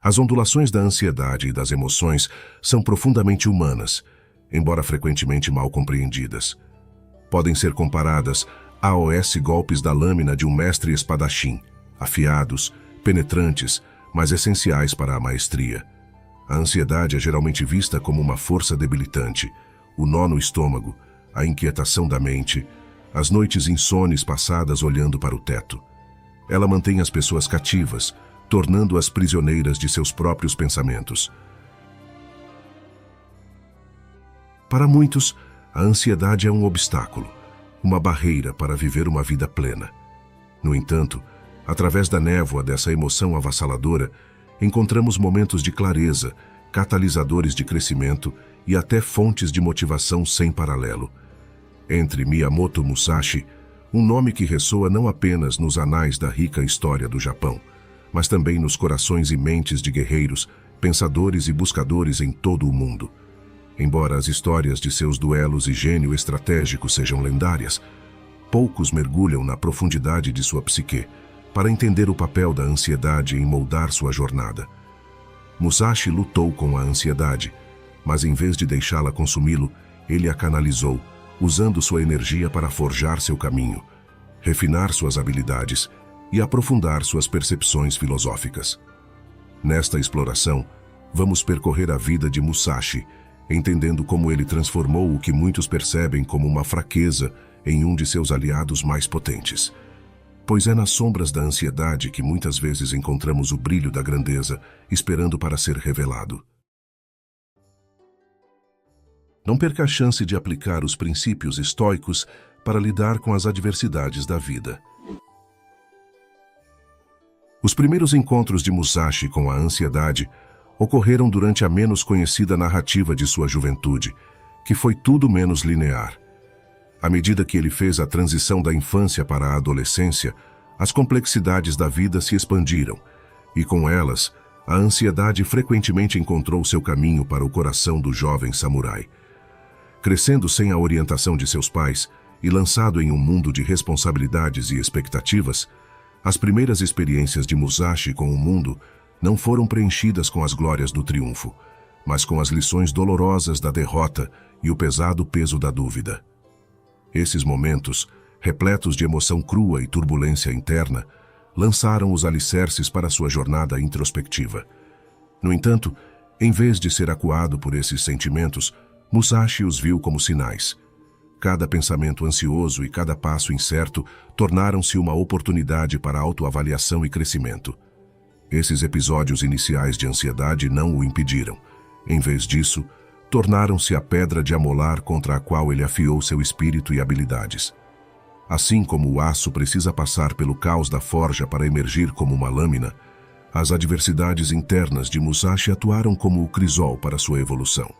As ondulações da ansiedade e das emoções são profundamente humanas, embora frequentemente mal compreendidas. Podem ser comparadas aos golpes da lâmina de um mestre espadachim, afiados, penetrantes, mas essenciais para a maestria. A ansiedade é geralmente vista como uma força debilitante, o nó no estômago, a inquietação da mente, as noites insones passadas olhando para o teto. Ela mantém as pessoas cativas, tornando-as prisioneiras de seus próprios pensamentos. Para muitos, a ansiedade é um obstáculo, uma barreira para viver uma vida plena. No entanto, através da névoa dessa emoção avassaladora, encontramos momentos de clareza, catalisadores de crescimento e até fontes de motivação sem paralelo. Entre Miyamoto Musashi, um nome que ressoa não apenas nos anais da rica história do Japão, mas também nos corações e mentes de guerreiros, pensadores e buscadores em todo o mundo. Embora as histórias de seus duelos e gênio estratégico sejam lendárias, poucos mergulham na profundidade de sua psique para entender o papel da ansiedade em moldar sua jornada. Musashi lutou com a ansiedade, mas em vez de deixá-la consumi-lo, ele a canalizou, usando sua energia para forjar seu caminho, refinar suas habilidades e aprofundar suas percepções filosóficas. Nesta exploração, vamos percorrer a vida de Musashi, entendendo como ele transformou o que muitos percebem como uma fraqueza em um de seus aliados mais potentes. Pois é nas sombras da ansiedade que muitas vezes encontramos o brilho da grandeza, esperando para ser revelado. Não perca a chance de aplicar os princípios estoicos para lidar com as adversidades da vida. Os primeiros encontros de Musashi com a ansiedade ocorreram durante a menos conhecida narrativa de sua juventude, que foi tudo menos linear. À medida que ele fez a transição da infância para a adolescência, as complexidades da vida se expandiram, e com elas, a ansiedade frequentemente encontrou seu caminho para o coração do jovem samurai. Crescendo sem a orientação de seus pais e lançado em um mundo de responsabilidades e expectativas, as primeiras experiências de Musashi com o mundo não foram preenchidas com as glórias do triunfo, mas com as lições dolorosas da derrota e o pesado peso da dúvida. Esses momentos, repletos de emoção crua e turbulência interna, lançaram os alicerces para sua jornada introspectiva. No entanto, em vez de ser acuado por esses sentimentos, Musashi os viu como sinais. Cada pensamento ansioso e cada passo incerto tornaram-se uma oportunidade para autoavaliação e crescimento. Esses episódios iniciais de ansiedade não o impediram. Em vez disso, tornaram-se a pedra de amolar contra a qual ele afiou seu espírito e habilidades. Assim como o aço precisa passar pelo caos da forja para emergir como uma lâmina, as adversidades internas de Musashi atuaram como o crisol para sua evolução.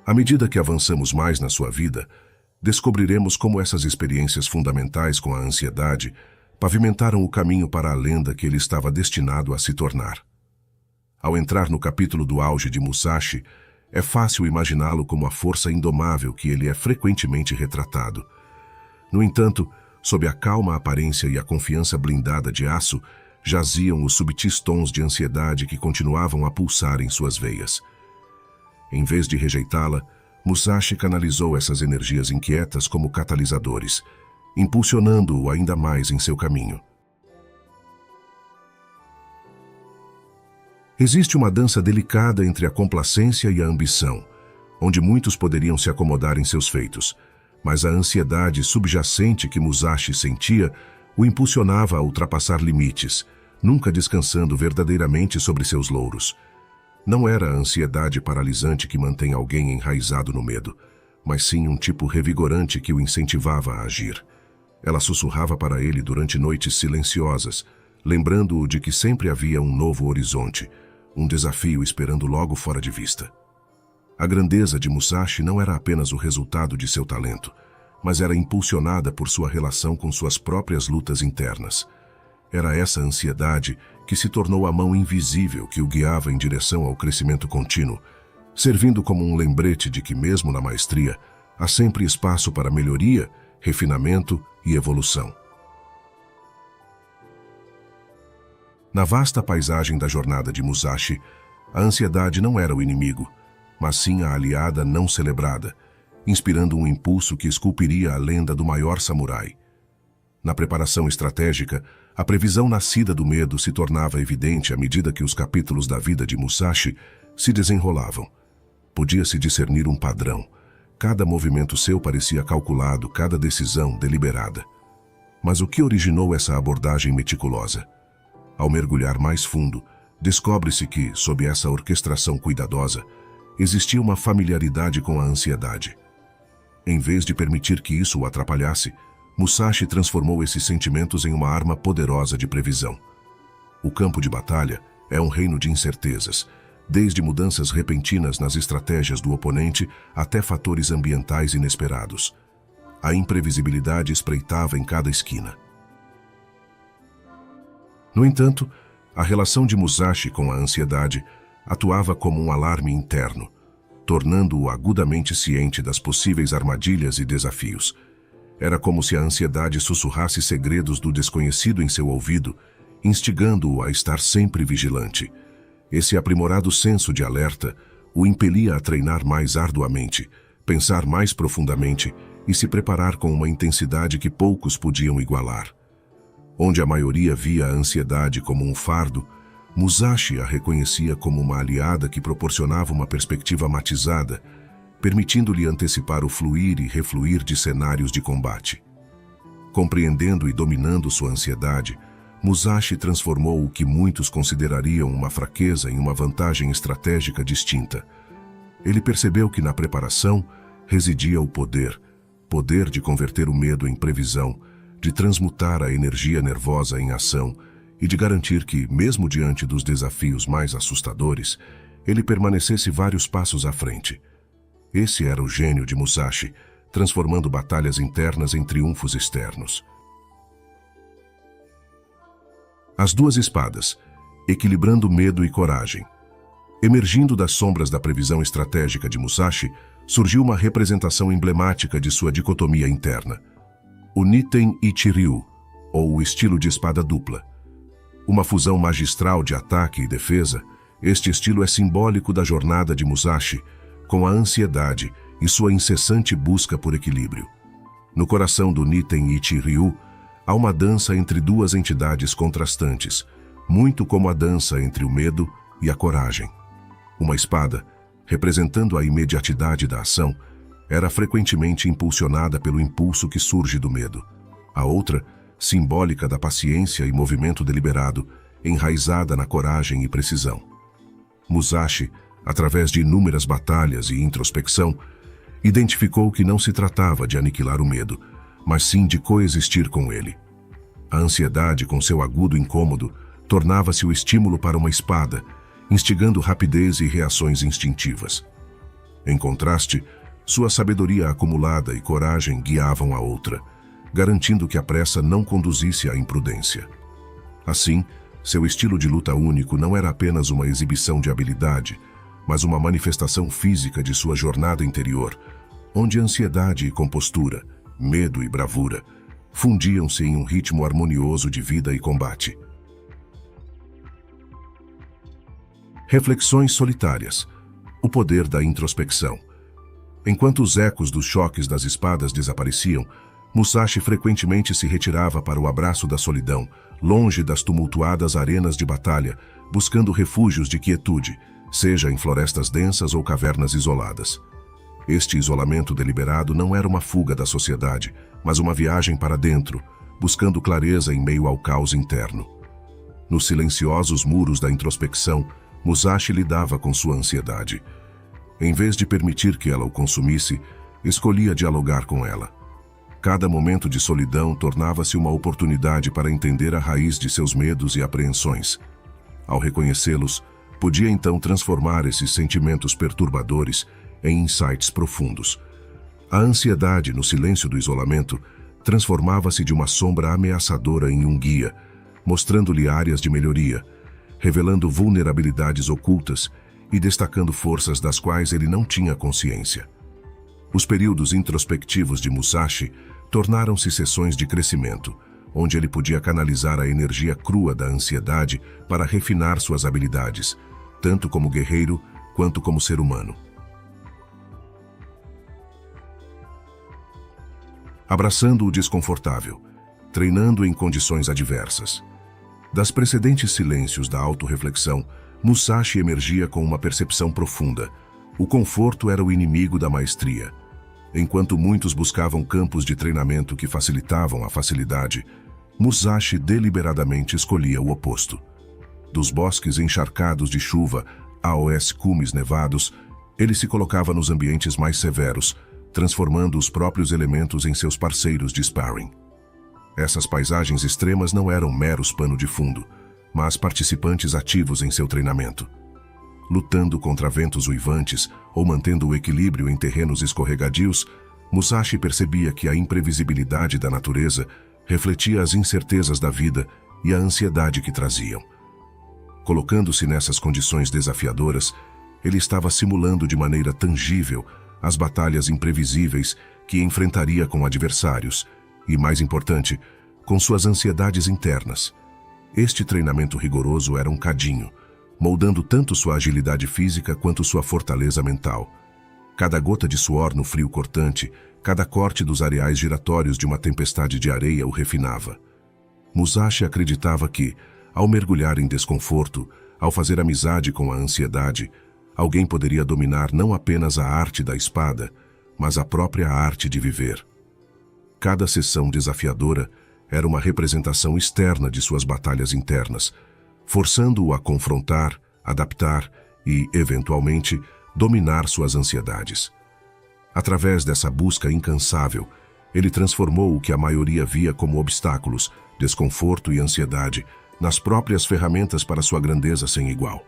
À medida que avançamos mais na sua vida, descobriremos como essas experiências fundamentais com a ansiedade pavimentaram o caminho para a lenda que ele estava destinado a se tornar. Ao entrar no capítulo do auge de Musashi, é fácil imaginá-lo como a força indomável que ele é frequentemente retratado. No entanto, sob a calma aparência e a confiança blindada de aço, jaziam os subtis tons de ansiedade que continuavam a pulsar em suas veias. Em vez de rejeitá-la, Musashi canalizou essas energias inquietas como catalisadores, impulsionando-o ainda mais em seu caminho. Existe uma dança delicada entre a complacência e a ambição, onde muitos poderiam se acomodar em seus feitos, mas a ansiedade subjacente que Musashi sentia o impulsionava a ultrapassar limites, nunca descansando verdadeiramente sobre seus louros. Não era a ansiedade paralisante que mantém alguém enraizado no medo, mas sim um tipo revigorante que o incentivava a agir. Ela sussurrava para ele durante noites silenciosas, lembrando-o de que sempre havia um novo horizonte, um desafio esperando logo fora de vista. A grandeza de Musashi não era apenas o resultado de seu talento, mas era impulsionada por sua relação com suas próprias lutas internas. Era essa ansiedade que se tornou a mão invisível que o guiava em direção ao crescimento contínuo, servindo como um lembrete de que mesmo na maestria há sempre espaço para melhoria, refinamento e evolução. Na vasta paisagem da jornada de Musashi, a ansiedade não era o inimigo, mas sim a aliada não celebrada, inspirando um impulso que esculpiria a lenda do maior samurai. Na preparação estratégica, a previsão nascida do medo se tornava evidente à medida que os capítulos da vida de Musashi se desenrolavam. Podia-se discernir um padrão. Cada movimento seu parecia calculado, cada decisão deliberada. Mas o que originou essa abordagem meticulosa? Ao mergulhar mais fundo, descobre-se que, sob essa orquestração cuidadosa, existia uma familiaridade com a ansiedade. Em vez de permitir que isso o atrapalhasse, Musashi transformou esses sentimentos em uma arma poderosa de previsão. O campo de batalha é um reino de incertezas, desde mudanças repentinas nas estratégias do oponente até fatores ambientais inesperados. A imprevisibilidade espreitava em cada esquina. No entanto, a relação de Musashi com a ansiedade atuava como um alarme interno, tornando-o agudamente ciente das possíveis armadilhas e desafios. Era como se a ansiedade sussurrasse segredos do desconhecido em seu ouvido, instigando-o a estar sempre vigilante. Esse aprimorado senso de alerta o impelia a treinar mais arduamente, pensar mais profundamente e se preparar com uma intensidade que poucos podiam igualar. Onde a maioria via a ansiedade como um fardo, Musashi a reconhecia como uma aliada que proporcionava uma perspectiva matizada, permitindo-lhe antecipar o fluir e refluir de cenários de combate. Compreendendo e dominando sua ansiedade, Musashi transformou o que muitos considerariam uma fraqueza em uma vantagem estratégica distinta. Ele percebeu que na preparação residia o poder de converter o medo em previsão, de transmutar a energia nervosa em ação e de garantir que, mesmo diante dos desafios mais assustadores, ele permanecesse vários passos à frente. Esse era o gênio de Musashi, transformando batalhas internas em triunfos externos. As duas espadas, equilibrando medo e coragem. Emergindo das sombras da previsão estratégica de Musashi, surgiu uma representação emblemática de sua dicotomia interna. O Niten Ichi-ryu, ou o estilo de espada dupla. Uma fusão magistral de ataque e defesa, este estilo é simbólico da jornada de Musashi, com a ansiedade e sua incessante busca por equilíbrio. No coração do Niten Ichi-ryu, há uma dança entre duas entidades contrastantes, muito como a dança entre o medo e a coragem. Uma espada, representando a imediatidade da ação, era frequentemente impulsionada pelo impulso que surge do medo. A outra, simbólica da paciência e movimento deliberado, enraizada na coragem e precisão. Musashi, através de inúmeras batalhas e introspecção, identificou que não se tratava de aniquilar o medo, mas sim de coexistir com ele. A ansiedade, com seu agudo incômodo, tornava-se o estímulo para uma espada, instigando rapidez e reações instintivas. Em contraste, sua sabedoria acumulada e coragem guiavam a outra, garantindo que a pressa não conduzisse à imprudência. Assim, seu estilo de luta único não era apenas uma exibição de habilidade, mas uma manifestação física de sua jornada interior, onde ansiedade e compostura, medo e bravura, fundiam-se em um ritmo harmonioso de vida e combate. Reflexões solitárias. O poder da introspecção. Enquanto os ecos dos choques das espadas desapareciam, Musashi frequentemente se retirava para o abraço da solidão, longe das tumultuadas arenas de batalha, buscando refúgios de quietude, seja em florestas densas ou cavernas isoladas. Este isolamento deliberado não era uma fuga da sociedade, mas uma viagem para dentro, buscando clareza em meio ao caos interno. Nos silenciosos muros da introspecção, Musashi lidava com sua ansiedade. Em vez de permitir que ela o consumisse, escolhia dialogar com ela. Cada momento de solidão tornava-se uma oportunidade para entender a raiz de seus medos e apreensões. Ao reconhecê-los, podia então transformar esses sentimentos perturbadores em insights profundos. A ansiedade, no silêncio do isolamento, transformava-se de uma sombra ameaçadora em um guia, mostrando-lhe áreas de melhoria, revelando vulnerabilidades ocultas e destacando forças das quais ele não tinha consciência. Os períodos introspectivos de Musashi tornaram-se sessões de crescimento, onde ele podia canalizar a energia crua da ansiedade para refinar suas habilidades, tanto como guerreiro quanto como ser humano. Abraçando o desconfortável, treinando em condições adversas. Das precedentes silêncios da autorreflexão, Musashi emergia com uma percepção profunda. O conforto era o inimigo da maestria. Enquanto muitos buscavam campos de treinamento que facilitavam a facilidade, Musashi deliberadamente escolhia o oposto. Dos bosques encharcados de chuva aos cumes nevados, ele se colocava nos ambientes mais severos, transformando os próprios elementos em seus parceiros de sparring. Essas paisagens extremas não eram meros pano de fundo, mas participantes ativos em seu treinamento. Lutando contra ventos uivantes ou mantendo o equilíbrio em terrenos escorregadios, Musashi percebia que a imprevisibilidade da natureza refletia as incertezas da vida e a ansiedade que traziam. Colocando-se nessas condições desafiadoras, ele estava simulando de maneira tangível as batalhas imprevisíveis que enfrentaria com adversários e, mais importante, com suas ansiedades internas. Este treinamento rigoroso era um cadinho, moldando tanto sua agilidade física quanto sua fortaleza mental. Cada gota de suor no frio cortante, cada corte dos areais giratórios de uma tempestade de areia o refinava. Musashi acreditava que, ao mergulhar em desconforto, ao fazer amizade com a ansiedade, alguém poderia dominar não apenas a arte da espada, mas a própria arte de viver. Cada sessão desafiadora era uma representação externa de suas batalhas internas, forçando-o a confrontar, adaptar e, eventualmente, dominar suas ansiedades. Através dessa busca incansável, ele transformou o que a maioria via como obstáculos, desconforto e ansiedade, nas próprias ferramentas para sua grandeza sem igual.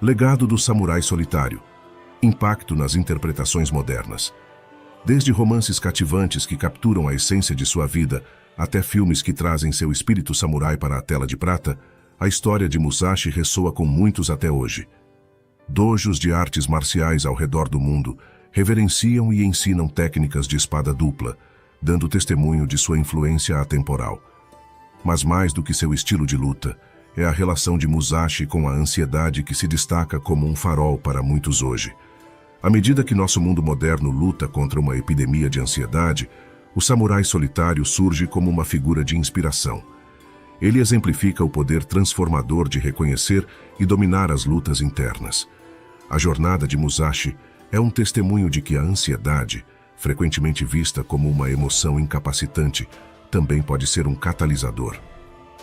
Legado do samurai solitário. Impacto nas interpretações modernas. Desde romances cativantes que capturam a essência de sua vida, até filmes que trazem seu espírito samurai para a tela de prata, a história de Musashi ressoa com muitos até hoje. Dojos de artes marciais ao redor do mundo reverenciam e ensinam técnicas de espada dupla, dando testemunho de sua influência atemporal. Mas mais do que seu estilo de luta, é a relação de Musashi com a ansiedade que se destaca como um farol para muitos hoje. À medida que nosso mundo moderno luta contra uma epidemia de ansiedade, o samurai solitário surge como uma figura de inspiração. Ele exemplifica o poder transformador de reconhecer e dominar as lutas internas. A jornada de Musashi é um testemunho de que a ansiedade, frequentemente vista como uma emoção incapacitante, também pode ser um catalisador.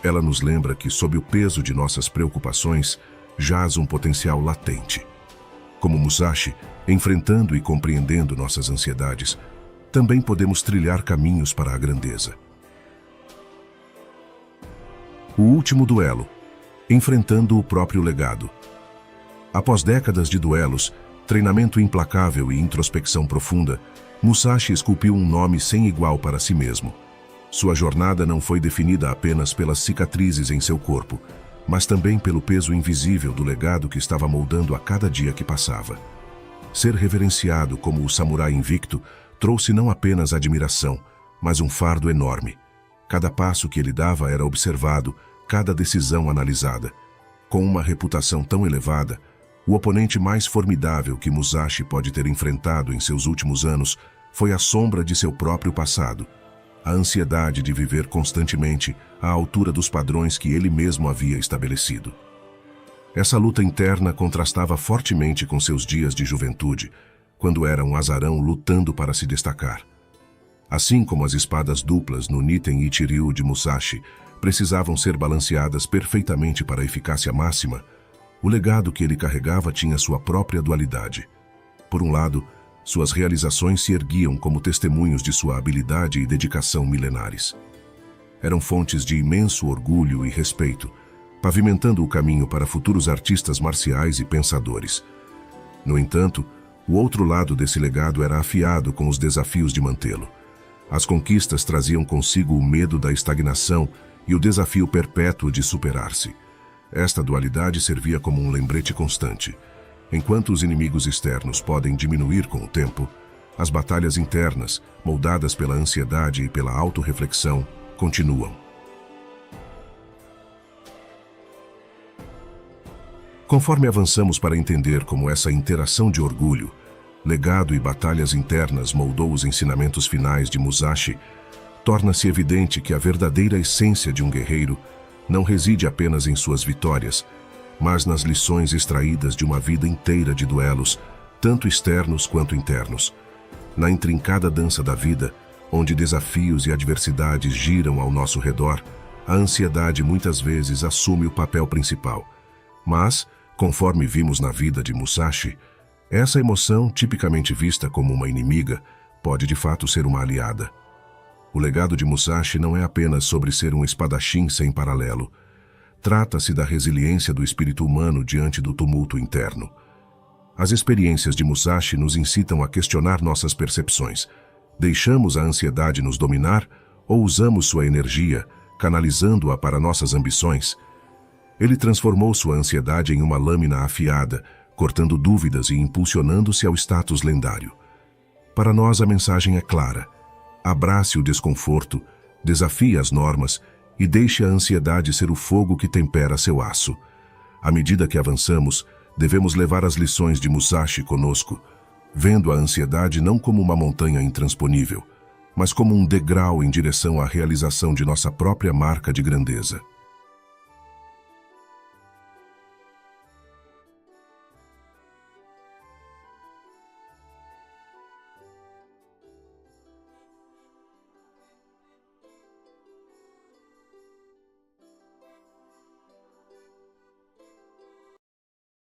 Ela nos lembra que, sob o peso de nossas preocupações, jaz um potencial latente. Como Musashi, enfrentando e compreendendo nossas ansiedades, também podemos trilhar caminhos para a grandeza. O último duelo, enfrentando o próprio legado. Após décadas de duelos, treinamento implacável e introspecção profunda, Musashi esculpiu um nome sem igual para si mesmo. Sua jornada não foi definida apenas pelas cicatrizes em seu corpo, mas também pelo peso invisível do legado que estava moldando a cada dia que passava. Ser reverenciado como o samurai invicto trouxe não apenas admiração, mas um fardo enorme. Cada passo que ele dava era observado, cada decisão analisada. Com uma reputação tão elevada, o oponente mais formidável que Musashi pode ter enfrentado em seus últimos anos foi a sombra de seu próprio passado. A ansiedade de viver constantemente à altura dos padrões que ele mesmo havia estabelecido. Essa luta interna contrastava fortemente com seus dias de juventude, quando era um azarão lutando para se destacar. Assim como as espadas duplas no Niten Ichiryu de Musashi precisavam ser balanceadas perfeitamente para a eficácia máxima, o legado que ele carregava tinha sua própria dualidade. Por um lado, suas realizações se erguiam como testemunhos de sua habilidade e dedicação milenares. Eram fontes de imenso orgulho e respeito, pavimentando o caminho para futuros artistas marciais e pensadores. No entanto, o outro lado desse legado era afiado com os desafios de mantê-lo. As conquistas traziam consigo o medo da estagnação e o desafio perpétuo de superar-se. Esta dualidade servia como um lembrete constante. Enquanto os inimigos externos podem diminuir com o tempo, As batalhas internas, moldadas pela ansiedade e pela autorreflexão, continuam. Conforme avançamos para entender como essa interação de orgulho, legado e batalhas internas moldou os ensinamentos finais de Musashi, torna-se evidente que a verdadeira essência de um guerreiro não reside apenas em suas vitórias, mas nas lições extraídas de uma vida inteira de duelos, tanto externos quanto internos. Na intrincada dança da vida, onde desafios e adversidades giram ao nosso redor, a ansiedade muitas vezes assume o papel principal. Mas, conforme vimos na vida de Musashi, essa emoção, tipicamente vista como uma inimiga, pode de fato ser uma aliada. O legado de Musashi não é apenas sobre ser um espadachim sem paralelo. Trata-se da resiliência do espírito humano diante do tumulto interno. As experiências de Musashi nos incitam a questionar nossas percepções. Deixamos a ansiedade nos dominar ou usamos sua energia, canalizando-a para nossas ambições? Ele transformou sua ansiedade em uma lâmina afiada, cortando dúvidas e impulsionando-se ao status lendário. Para nós a mensagem é clara. Abrace o desconforto, desafie as normas e deixe a ansiedade ser o fogo que tempera seu aço. À medida que avançamos, devemos levar as lições de Musashi conosco, vendo a ansiedade não como uma montanha intransponível, mas como um degrau em direção à realização de nossa própria marca de grandeza.